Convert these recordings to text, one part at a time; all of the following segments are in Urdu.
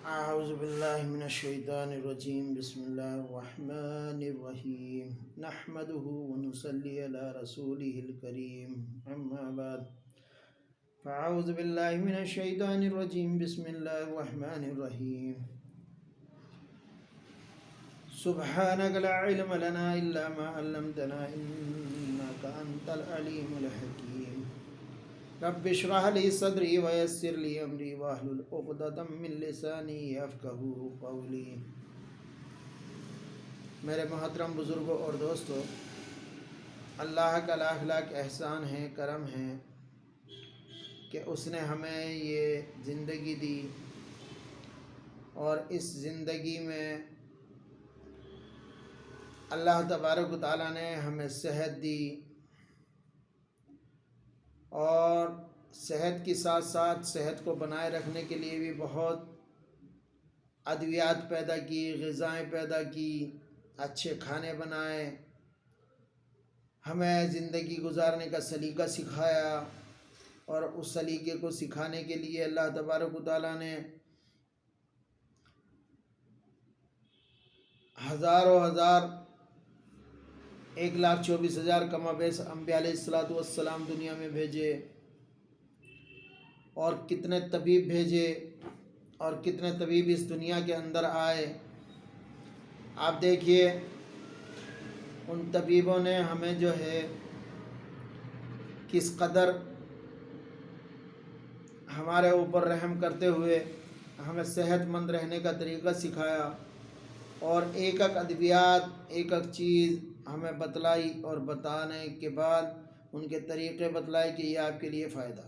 أعوذ بالله من الشيطان الرجيم بسم الله الرحمن الرحيم نحمده ونصلي على رسوله الكريم أما بعد فأعوذ بالله من الشيطان الرجيم بسم الله الرحمن الرحيم سبحانك لا علم لنا إلا ما علمتنا إنك أنت العليم الحكيم رب اشرح لي صدري ويسر لي امری واحلل عقدۃ من لسانی یفقہوا قولی۔ میرے محترم بزرگوں اور دوستو، اللہ کا لاکھ لاکھ احسان ہے، کرم ہے کہ اس نے ہمیں یہ زندگی دی اور اس زندگی میں اللہ تبارک و تعالیٰ نے ہمیں صحت دی، اور صحت کے ساتھ ساتھ صحت کو بنائے رکھنے کے لیے بھی بہت ادویات پیدا کی، غذائیں پیدا کی، اچھے کھانے بنائے، ہمیں زندگی گزارنے کا سلیقہ سکھایا، اور اس سلیقے کو سکھانے کے لیے اللہ تبارک و تعالیٰ نے ہزاروں 1,24,000 کم و بیش انبیاء علیہ السلام دنیا میں بھیجے، اور کتنے طبیب بھیجے، اور کتنے طبیب اس دنیا کے اندر آئے۔ آپ دیکھیے ان طبیبوں نے ہمیں جو ہے کس قدر ہمارے اوپر رحم کرتے ہوئے ہمیں صحت مند رہنے کا طریقہ سکھایا، اور ایک ایک ادویات، ایک ایک چیز ہمیں بتلائی، اور بتانے کے بعد ان کے طریقے بتلائے کہ یہ آپ کے لیے فائدہ۔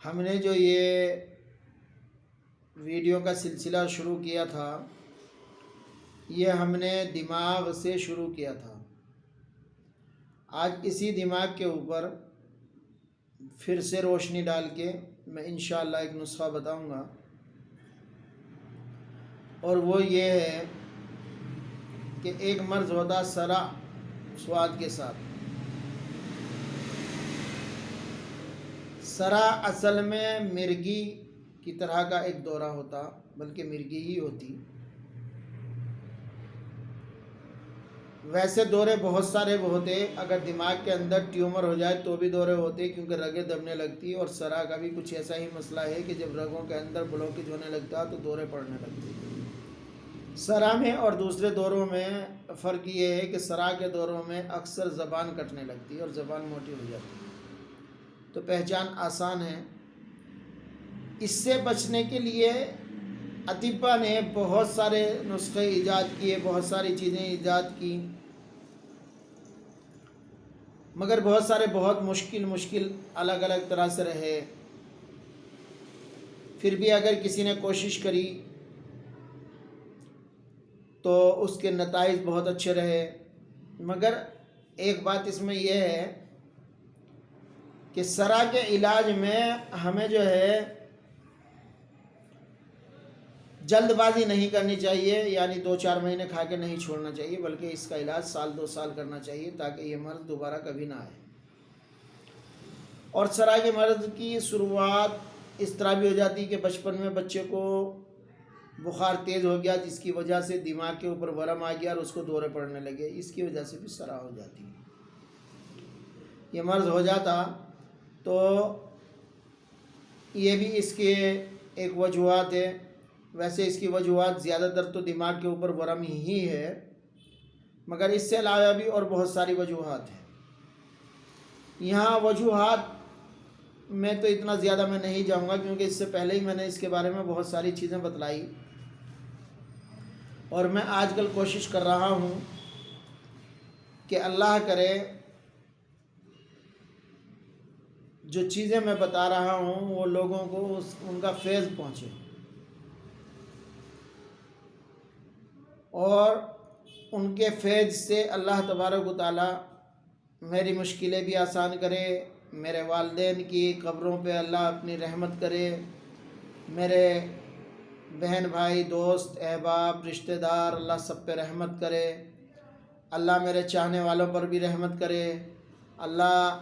ہم نے جو یہ ویڈیو کا سلسلہ شروع کیا تھا، یہ ہم نے دماغ سے شروع کیا تھا۔ آج اسی دماغ کے اوپر پھر سے روشنی ڈال کے میں انشاءاللہ ایک نسخہ بتاؤں گا، اور وہ یہ ہے کہ ایک مرض ہوتا سرا سواد کے ساتھ۔ سرا اصل میں مرگی کی طرح کا ایک دورہ ہوتا، بلکہ مرگی ہی ہوتی۔ ویسے دورے بہت سارے ہوتے، اگر دماغ کے اندر ٹیومر ہو جائے تو بھی دورے ہوتے، کیونکہ رگیں دبنے لگتی، اور سرا کا بھی کچھ ایسا ہی مسئلہ ہے کہ جب رگوں کے اندر بلوکیج ہونے لگتا تو دورے پڑنے لگتے۔ سرا میں اور دوسرے دوروں میں فرق یہ ہے کہ سرا کے دوروں میں اکثر زبان کٹنے لگتی ہے اور زبان موٹی ہو جاتی ہے، تو پہچان آسان ہے۔ اس سے بچنے کے لیے اطباء نے بہت سارے نسخے ایجاد کیے، بہت ساری چیزیں ایجاد کی، مگر بہت سارے بہت مشکل الگ الگ طرح سے رہے۔ پھر بھی اگر کسی نے کوشش کری تو اس کے نتائج بہت اچھے رہے۔ مگر ایک بات اس میں یہ ہے کہ سرا کے علاج میں ہمیں جو ہے جلد بازی نہیں کرنی چاہیے، یعنی 2-4 مہینے کھا کے نہیں چھوڑنا چاہیے، بلکہ اس کا علاج 1-2 سال کرنا چاہیے، تاکہ یہ مرض دوبارہ کبھی نہ آئے۔ اور سرا کے مرض کی شروعات اس طرح بھی ہو جاتی کہ بچپن میں بچے کو بخار تیز ہو گیا، جس کی وجہ سے دماغ کے اوپر ورم آ گیا اور اس کو دورے پڑنے لگے، اس کی وجہ سے بھی سرا ہو جاتی ہے۔ یہ مرض ہو جاتا تو یہ بھی اس کے ایک وجوہات ہے۔ ویسے اس کی وجوہات زیادہ تر تو دماغ کے اوپر ورم ہی ہے، مگر اس سے علاوہ بھی اور بہت ساری وجوہات ہیں۔ یہاں وجوہات میں تو اتنا زیادہ میں نہیں جاؤں گا، کیونکہ اس سے پہلے ہی میں نے اس کے بارے میں بہت ساری چیزیں بتلائی، اور میں آج کل کوشش کر رہا ہوں کہ اللہ کرے جو چیزیں میں بتا رہا ہوں وہ لوگوں کو ان کا فیض پہنچے، اور ان کے فیض سے اللہ تبارک و تعالیٰ میری مشکلیں بھی آسان کرے، میرے والدین کی قبروں پہ اللہ اپنی رحمت کرے، میرے بہن بھائی دوست احباب رشتہ دار اللہ سب پہ رحمت کرے، اللہ میرے چاہنے والوں پر بھی رحمت کرے، اللہ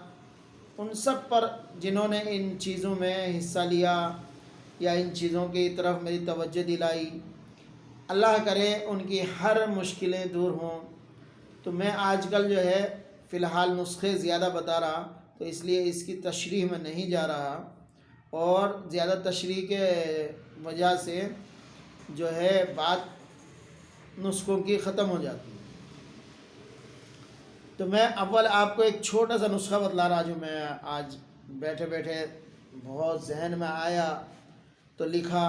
ان سب پر جنہوں نے ان چیزوں میں حصہ لیا، یا ان چیزوں کی طرف میری توجہ دلائی، اللہ کرے ان کی ہر مشکلیں دور ہوں۔ تو میں آج کل جو ہے فی الحال نسخے زیادہ بتا رہا، تو اس لیے اس کی تشریح میں نہیں جا رہا، اور زیادہ تشریح کے وجہ سے جو ہے بات نسخوں کی ختم ہو جاتی ہے۔ تو میں اول آپ کو ایک چھوٹا سا نسخہ بتلا رہا، جو میں آج بیٹھے بیٹھے بہت ذہن میں آیا تو لکھا،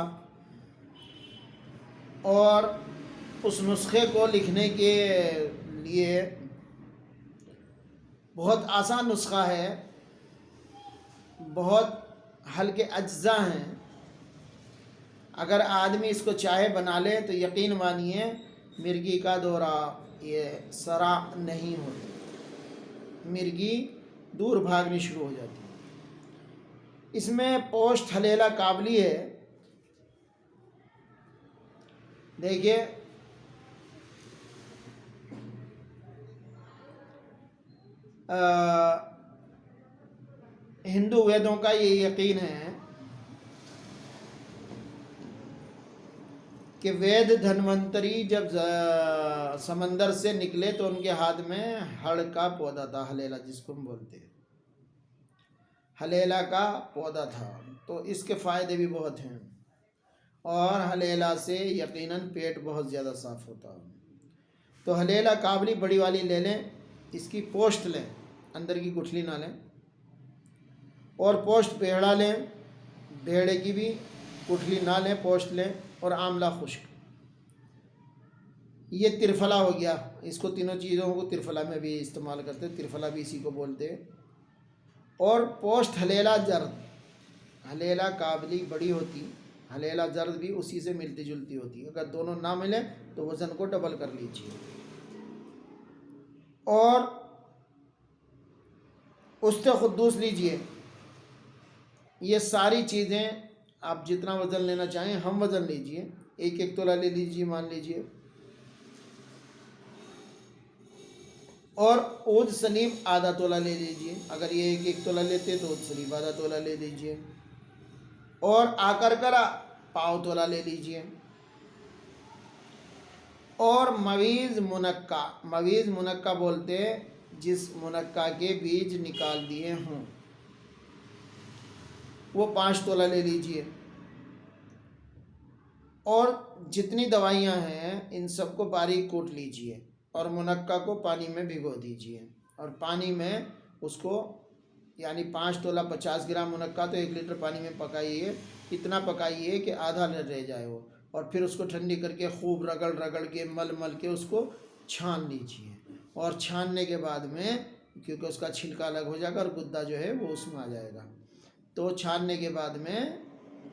اور اس نسخے کو لکھنے کے لیے بہت آسان نسخہ ہے، بہت ہلکے اجزاء ہیں، اگر آدمی اس کو چاہے بنا لے تو یقین مانیے مرگی کا دورہ یہ سرا نہیں ہوتا، مرگی دور بھاگنی شروع ہو جاتی ہے۔ اس میں پوشت حلیلہ قابلی ہے، دیکھیے ہندو ویدوں کا یہ یقین ہے کہ وید دھنونتری جب سمندر سے نکلے تو ان کے ہاتھ میں ہڑ کا پودا تھا، حلیلہ جس کو ہم بولتے ہیں، حلیلہ کا پودا تھا، تو اس کے فائدے بھی بہت ہیں، اور حلیلہ سے یقیناً پیٹ بہت زیادہ صاف ہوتا ہے۔ تو حلیلہ قابلی بڑی والی لے لیں، اس کی پوشت لیں، اندر کی گٹھلی نہ لیں، اور پوشت بیڑا لیں، بیڑے کی بھی گٹھلی نہ لیں، پوشت لیں، اور آملہ خشک، یہ ترفلا ہو گیا، اس کو تینوں چیزوں کو ترفلا میں بھی استعمال کرتے ہیں، ترفلا بھی اسی کو بولتے ہیں۔ اور پوشت حلیلہ زرد، حلیلہ قابلی بڑی ہوتی، حلیلہ زرد بھی اسی سے ملتی جلتی ہوتی، اگر دونوں نہ ملیں تو وزن کو ڈبل کر لیجیے۔ اور اُست قدوس لیجئے، یہ ساری چیزیں آپ جتنا وزن لینا چاہیں ہم وزن لیجئے، ایک ایک تولہ لے لیجئے مان لیجئے، اور عود سلیم آدھا تولہ لے لیجئے، اگر یہ ایک ایک تولہ لیتے تو عود سلیم آدھا تولہ لے لیجئے، اور آکر کرا پاؤ تولہ لے لیجئے، اور مویز منقع، مویز منقع بولتے جس منقع کے بیج نکال دیے ہوں، وہ 5 تولہ لے لیجئے، اور جتنی دوائیاں ہیں ان سب کو باریک کوٹ لیجئے، اور منقع کو پانی میں بھگو دیجئے، اور پانی میں اس کو یعنی 5 تولہ 50 گرام منقع تو 1 لیٹر پانی میں پکائیے، اتنا پکائیے کہ آدھا رہ جائے وہ، اور پھر اس کو ٹھنڈی کر کے خوب رگڑ رگڑ کے مل کے اس کو چھان لیجئے، اور چھاننے کے بعد میں کیونکہ اس کا چھلکا الگ ہو جائے گا اور گدا جو ہے وہ اس میں آ جائے گا، تو چھاننے کے بعد میں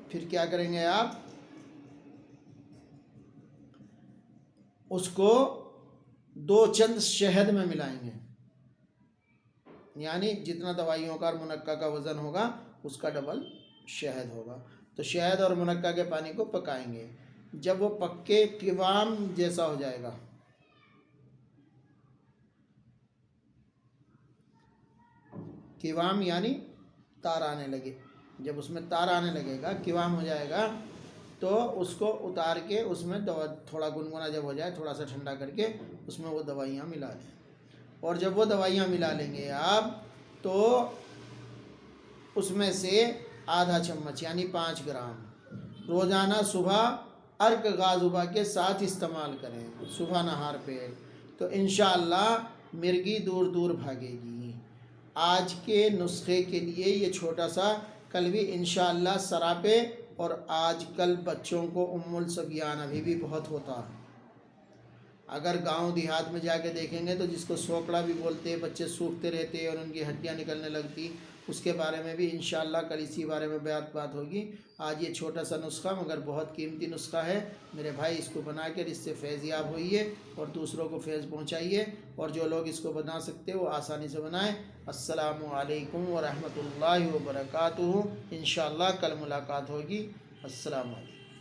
پھر کیا کریں گے آپ، اس کو 2 چند شہد میں ملائیں گے، یعنی جتنا دوائیوں کا اور منقع کا وزن ہوگا اس کا ڈبل شہد ہوگا، تو شہد اور منقع کے پانی کو پکائیں گے، جب وہ پک کے قوام جیسا ہو جائے گا، قوام یعنی تار آنے لگے، جب اس میں تار آنے لگے گا، قوام ہو جائے گا، تو اس کو اتار کے اس میں تھوڑا گنگنا جب ہو جائے تھوڑا سا ٹھنڈا کر کے اس میں وہ دوائیاں ملا لیں، اور جب وہ دوائیاں ملا لیں گے آپ تو اس میں سے آدھا چمچ یعنی 5 گرام روزانہ صبح عرق غاضبہ کے ساتھ استعمال کریں، صبح نہار پہ، تو انشاءاللہ مرگی دور دور بھاگے گی۔ آج کے نسخے کے لیے یہ چھوٹا سا، کل بھی انشاءاللہ سراپے، اور آج کل بچوں کو الصبیان ابھی بھی بہت ہوتا ہے، اگر گاؤں دیہات میں جا کے دیکھیں گے تو جس کو سوکڑا بھی بولتے ہیں، بچے سوکھتے رہتے اور ان کی ہڈیاں نکلنے لگتی، اس کے بارے میں بھی انشاءاللہ کل اسی بارے میں بات ہوگی۔ آج یہ چھوٹا سا نسخہ مگر بہت قیمتی نسخہ ہے، میرے بھائی اس کو بنا کر اس سے فیض یاب ہوئیے اور دوسروں کو فیض پہنچائیے، اور جو لوگ اس کو بنا سکتے وہ آسانی سے بنائیں۔ السلام علیکم ورحمۃ اللہ وبرکاتہ، انشاءاللہ کل ملاقات ہوگی۔ السلام علیکم۔